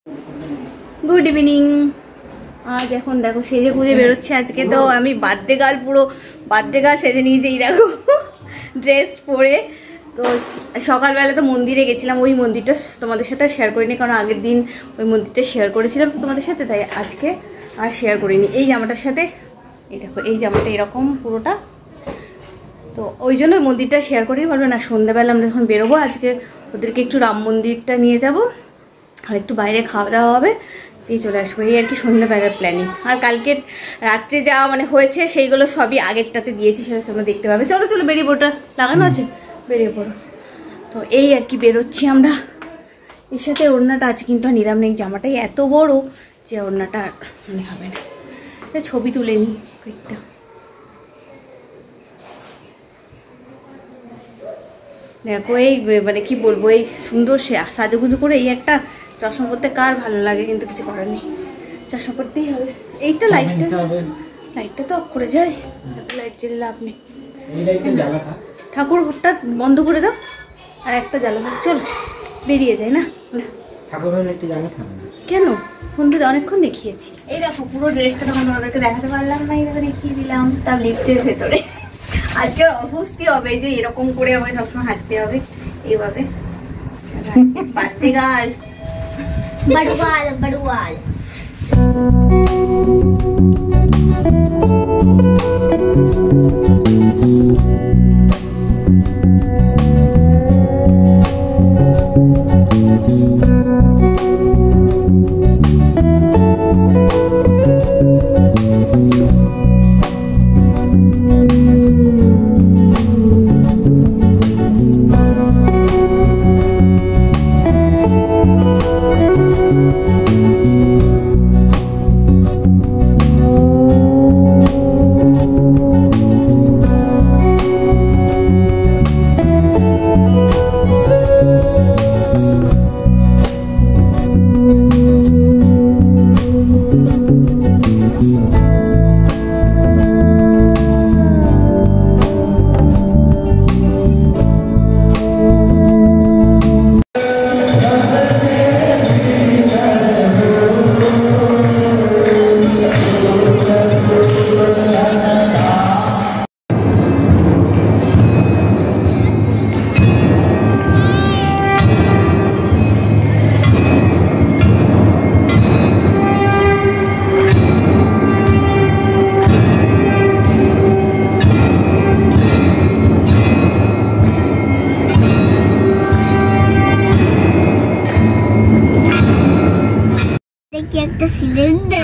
Good evening. আজ এখন দেখো সেজে গুজে বেরোচ্ছে। আজকে তো আমি বার্থডে গার্ল, পুরো বার্থডে গার্ল সেজে নিয়েছেই দেখো, ড্রেস পরে। তো সকালবেলা তো মন্দিরে গেছিলাম, ওই মন্দিরটা তোমাদের সাথে শেয়ার করিনি, কারণ আগের দিন ওই মন্দিরটা শেয়ার করেছিলাম তো তোমাদের সাথে, তাই আজকে আর শেয়ার করিনি। এই জামাটার সাথে এই দেখো, এই জামাটা এরকম পুরোটা, তো ওই জন্য ওই মন্দিরটা শেয়ার করি। বলবো না, সন্ধ্যাবেলা আমরা যখন বেরোবো আজকে ওদেরকে একটু রাম মন্দিরটা নিয়ে যাব, আর একটু বাইরে খাওয়া দাওয়া হবে, দিয়ে চলে আসবো। এই আর কি সন্ধ্যাবেলার প্ল্যানিং। আর কালকে রাত্রে যা মানে হয়েছে সেইগুলো সবই আগেরটাতে দিয়েছি, সেটা তোমরা দেখতে পাবে। চলো চলো বেরিয়ে পড়োটা লাগানো আছে, বেরিয়ে পড়ো। তো এই আর কি বেরোচ্ছি আমরা। এর সাথে ওড়নাটা আছে কিন্তু আর নিলাম না, এই জামাটাই এত বড় যে ওড়নাটা মনে হবে না। ছবি তুলে নিই কয়েকটা। দেখো এই মানে কি বলবো, এই সুন্দর সাজুগুজু করে এই একটা চশমা পরতে কার ভালো লাগে, কিন্তু কিছু করার নেই, চশমা পরতেই হবে। এইটা লাইটটা তো অফ করে যায়, লাইট জ্বেলে লাভ নেই। ঠাকুর ঘরটা বন্ধ করে দাও, আর একটা জ্বালা থাক। চল বেরিয়ে যায় না, কেন ফোন দিয়ে অনেকক্ষণ দেখিয়েছি। এই দেখো পুরো ড্রেসটা তখন তোমাদেরকে দেখাতে পারলাম না, এই দেখো দেখিয়ে দিলাম, তার লিফটের ভেতরে। আজকে অস্বস্তি হবে যে এরকম করে আমাকে সবসময় হাঁটতে হবে এইভাবে। বাড়তে গাল বড়ুয়াল বড়ুয়াল।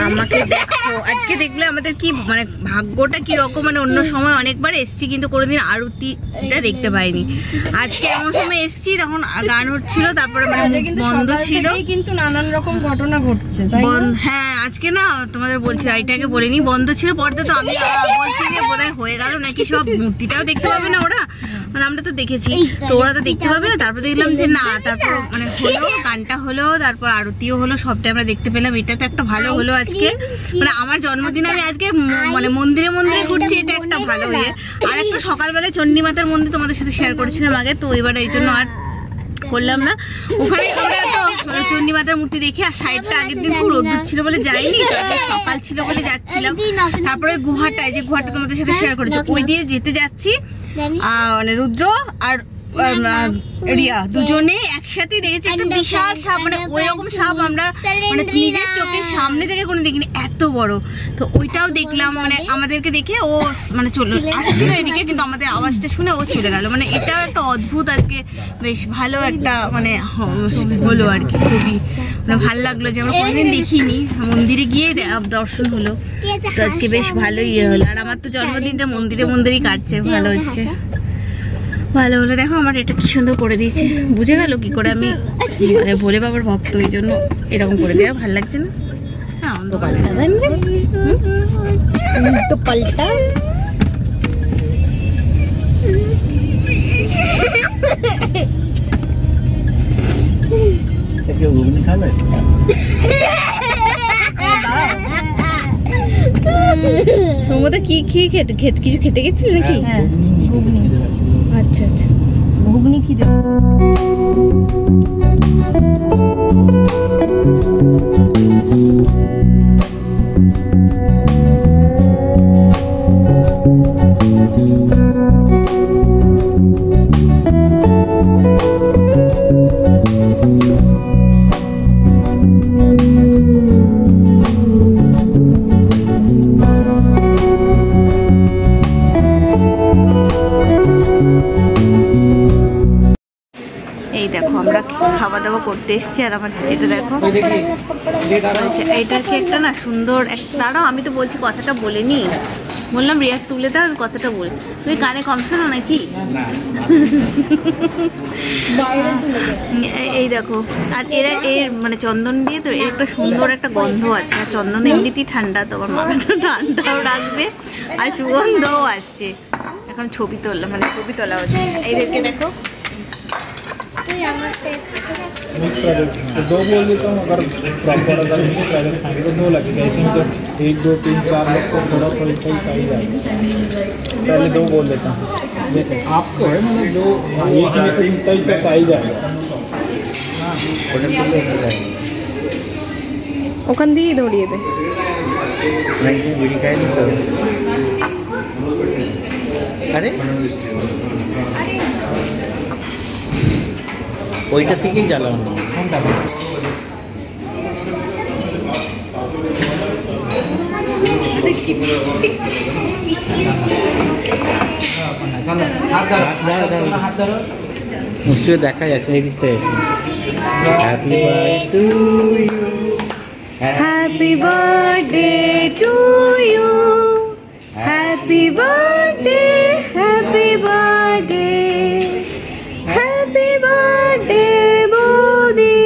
আমাকে দেখো আজকে দেখলে আমাদের কি মানে ভাগ্যটা কি রকম, মানে অন্য সময় অনেকবার এসছি কিন্তু কোনোদিন আরতিটা দেখতে পাইনি। আজকে এমন সময় এসছি তখন গান হচ্ছিল, তারপরে মানে বন্ধ ছিল, কিন্তু নানান রকম ঘটনা ঘটছে। হ্যাঁ আজকে না তোমাদের বলছি, এটাকে বলিনি, বন্ধ ছিল। পরে তো আমি বলছি যে বোধহয় হয়ে গেল নাকি, সব মূর্তিটাও দেখতে পাবে না ওরা, মানে আমরা তো দেখেছি তো ওরা তো দেখতে পাবে না। তারপর দেখলাম যে না, তারপর মানে হলো, গানটা হলো, তারপর আরতিও হলো, সবটাই আমরা দেখতে পেলাম। এটা তো একটা ভালো হলো আজকে, মানে আমার জন্মদিন আমি আজকে মানে মন্দিরে মন্দিরে ঘুরছি, এটা একটা ভালো ইয়ে। আর একটা সকালবেলায় চণ্ডীমাতার মন্দির তোমাদের সাথে শেয়ার করেছিলাম আগে, তো এবার এই জন্য আর করলাম না। ওখানে আমরা তো চণ্ডীমাতার মূর্তি দেখে, আর সাইডটা আগের দিন খুব রোদ্দুর ছিল বলে যাইনি, সকাল ছিল বলে যাচ্ছিলাম। তারপরে গুহাটা, এই যে গুহাটা তোমাদের সাথে শেয়ার করেছি, ওই দিয়ে যেতে যাচ্ছি, মানে রুদ্র আর রিয়া দুজনে একসাথে দেখেছি একটা বিশাল সাপ, মানে ওই রকম সাপ আমরা মানে নিজের চোখের সামনে থেকে কোনো দেখিনি, এত বড়। তো ওইটাও দেখলাম, মানে আমাদেরকে দেখে ও মানে চলে আসছিল এদিকে, কিন্তু আমাদের আওয়াজটা শুনে ও চলে গেল। মানে এটা একটা অদ্ভুত, আজকে বেশ ভালো একটা মানে হলো আর কি, খুবই মানে ভালো লাগলো যে আমরা কোনোদিন দেখিনি, মন্দিরে গিয়ে দর্শন হলো, তো আজকে বেশ ভালোই ইয়ে হলো। আর আমার তো জন্মদিনটা মন্দিরে মন্দিরেই কাটছে, ভালো হচ্ছে, ভালো হলো। দেখো আমার এটা কি সুন্দর করে দিয়েছে, বুঝে গেল কি করে আমি মানে ভোলে বাবার ভক্ত, এই জন্য এরকম করে দেওয়া ভালো লাগছে না। হ্যাঁ তো পাল্টা সমুদ্র কি খেতে কিছু খেতে গেছিল নাকি? আচ্ছা আচ্ছা, ঘুগনি খিদে। খাওয়া দাওয়া করতে এসছি। আর আমার এটা দেখো, এইটার কি একটা না সুন্দর দাঁড়াও, আমি তো বলছি কথাটা বলে নি, বললাম রিয়ার তুলে দাও, আমি কথাটা বলছি। তুই কানে কম শোনো নাকি? এই দেখো, আর এর মানে চন্দন দিয়ে তো এর একটা সুন্দর একটা গন্ধ আছে। আর চন্দন এমনিতেই ঠান্ডা, তোমার মাথাটা ঠান্ডাও রাখবে আর সুগন্ধও আসছে। এখন ছবি তোলা হচ্ছে। এইদেরকে দেখো, दो बोल देता हूँ, अगर प्रॉपर अगर इनको प्राइवेट खाएंगे तो 2 लगेगा। ऐसे तो 1 2 3 4 लोग को थोड़ा थोड़ा ही जाएगा। पहले 2 बोल देता हूँ, जैसे आपको है मतलब 2 ये चीज़ तो इतना ही तो आ ही जाएगा। ওখান দিয়েই ধরিয়ে দে। বিড়ি খাই নি তো, আরে ওইটা থেকেই জ্বালাও না। মুষ্টিকে দেখা যাচ্ছে, এই দিকটা আছে। Happy birthday to you, happy birthday, happy birthday, happy birthday বৌদি।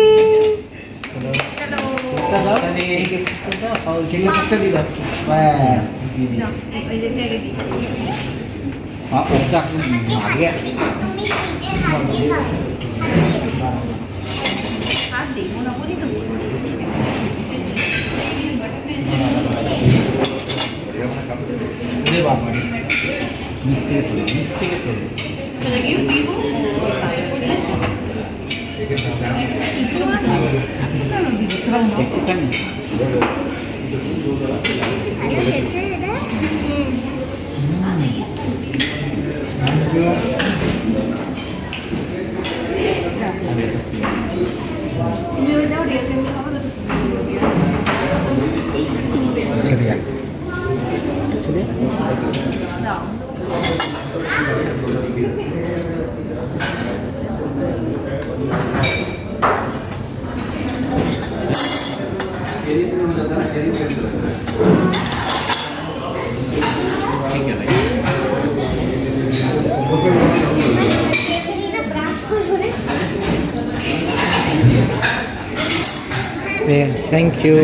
Thank you.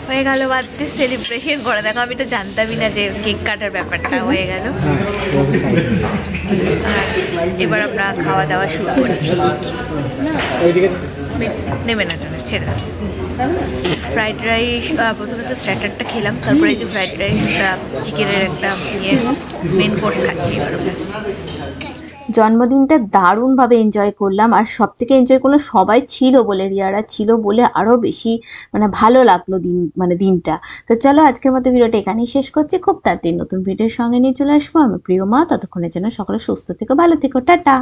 হয়ে গেল বার্থডে সেলিব্রেশন করে। দেখো, আমি তো জানতামই না যে কেক কাটার ব্যাপারটা হয়ে গেল। এবার আমরা খাওয়া দাওয়া শুরু করেছি। নেবে না, ছেড়ে দাও। ফ্রাইড রাইস প্রথমে তো স্টার্টারটা খেলাম, তারপরে এই যে ফ্রাইড রাইসটা চিকেনের একটা মেন কোর্স খাচ্ছি এবার। জন্মদিনটা দারুণভাবে এনজয় করলাম। আর সব থেকে এনজয় করলাম সবাই ছিল বলে, রিয়ারা ছিল বলে আরও বেশি মানে ভালো লাগলো দিনটা। তো চলো, আজকের মতো ভিডিওটা এখানেই শেষ করছি। খুব তাড়াতাড়ি নতুন ভিডিওর সঙ্গে নিয়ে চলে আসবো আমি প্রিয় মা। ততক্ষণের জন্য সকলে সুস্থ থেকো, ভালো থেকো, টাটা।